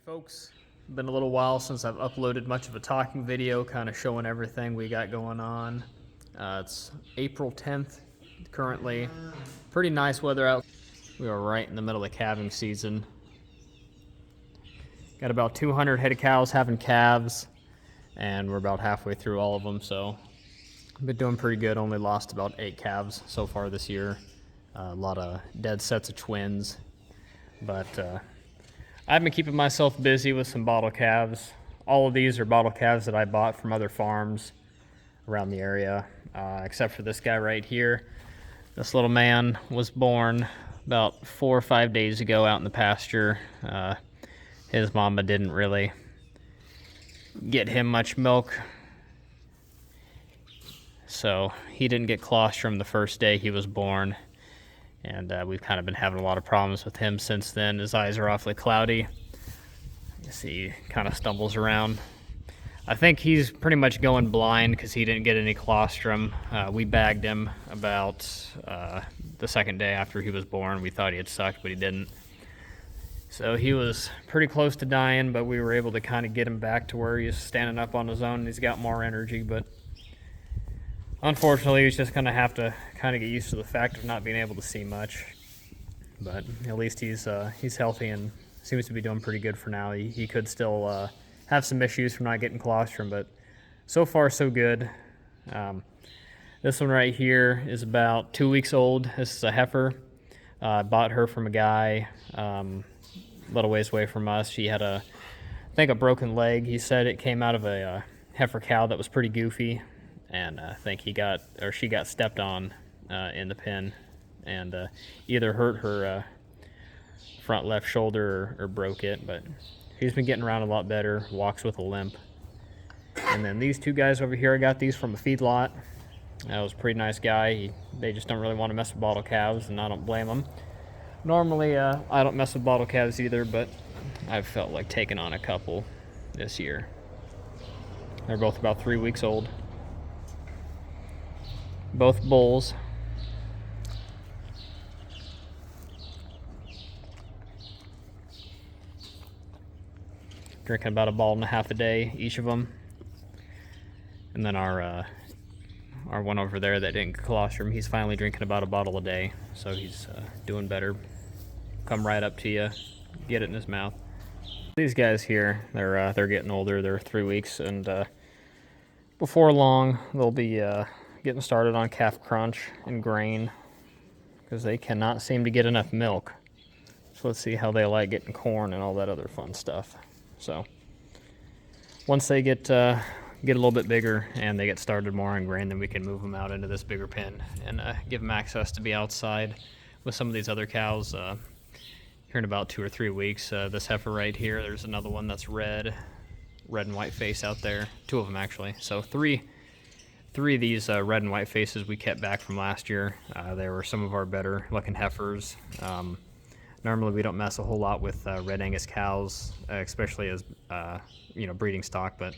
Folks, been a little while since I've uploaded much of a talking video kind of showing everything we got going on. It's April 10th currently. Pretty nice weather out. We are right in the middle of calving season. Got about 200 head of cows having calves, and we're about halfway through all of them, so I've been doing pretty good. Only lost about 8 calves so far this year. A lot of dead sets of twins, but I've been keeping myself busy with some bottle calves. All of these are bottle calves that I bought from other farms around the area, except for this guy right here. This little man was born about 4 or 5 days ago out in the pasture. His mama didn't really get him much milk, so he didn't get colostrum the first day he was born. And we've kind of been having a lot of problems with him since then. His eyes are awfully cloudy. You see, he kind of stumbles around. I think he's pretty much going blind because he didn't get any colostrum. We bagged him about the second day after he was born. We thought he had sucked, but he didn't. So he was pretty close to dying, but we were able to kind of get him back to where he's standing up on his own and he's got more energy. But unfortunately, he's just going to have to kind of get used to the fact of not being able to see much. But at least he's healthy and seems to be doing pretty good for now. He could still have some issues from not getting colostrum, but so far so good. This one right here is about 2 weeks old. This is a heifer. I bought her from a guy a little ways away from us. She had I think a broken leg. He said it came out of a heifer cow that was pretty goofy. And I think she got stepped on in the pen and either hurt her front left shoulder or broke it, but she's been getting around a lot better, walks with a limp. And then these two guys over here, I got these from a feedlot. That was a pretty nice guy. They just don't really want to mess with bottle calves, and I don't blame them. Normally, I don't mess with bottle calves either, but I've felt like taking on a couple this year. They're both about 3 weeks old. Both bulls. Drinking about 1.5 bottles a day, each of them. And then our one over there that didn't get colostrum, he's finally drinking about 1 bottle a day, so he's doing better. Come right up to you, get it in his mouth. These guys here, they're getting older. They're 3 weeks, and before long they'll be getting started on calf crunch and grain because they cannot seem to get enough milk. So let's see how they like getting corn and all that other fun stuff. So once they get a little bit bigger and they get started more on grain, then we can move them out into this bigger pen and give them access to be outside with some of these other cows. Here in about 2 or 3 weeks, this heifer right here, there's another one that's red and white face out there. 2 of them actually. So three of these red and white faces we kept back from last year. They were some of our better looking heifers. Normally we don't mess a whole lot with red Angus cows, especially as breeding stock, but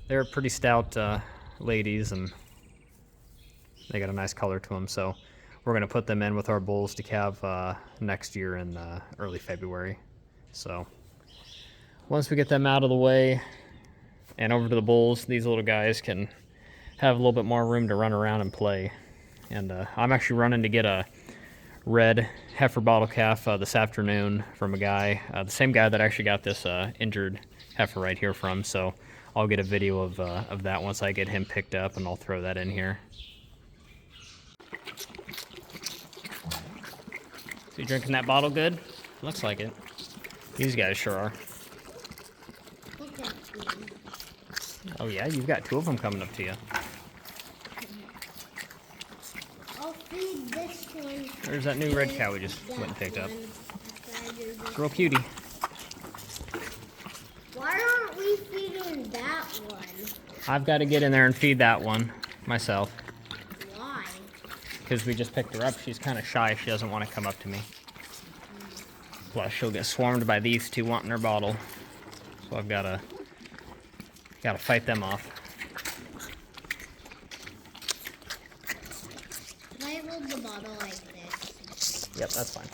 they're pretty stout ladies and they got a nice color to them. So we're going to put them in with our bulls to calve next year in early February. So once we get them out of the way and over to the bulls, these little guys can have a little bit more room to run around and play. And I'm actually running to get a red heifer bottle calf this afternoon from a guy, the same guy that actually got this injured heifer right here from. So I'll get a video of that once I get him picked up, and I'll throw that in here. So you drinking that bottle good? Looks like it. These guys sure are. Oh yeah, you've got 2 of them coming up to you. I'll feed this one. There's that new red cow we just went and picked up. It's real cutie. Why aren't we feeding that one? I've got to get in there and feed that one myself. Why? Because we just picked her up. She's kind of shy. She doesn't want to come up to me. Plus, she'll get swarmed by these 2 wanting her bottle. So I've got to fight them off. Can I hold the bottle like this? Yep, that's fine.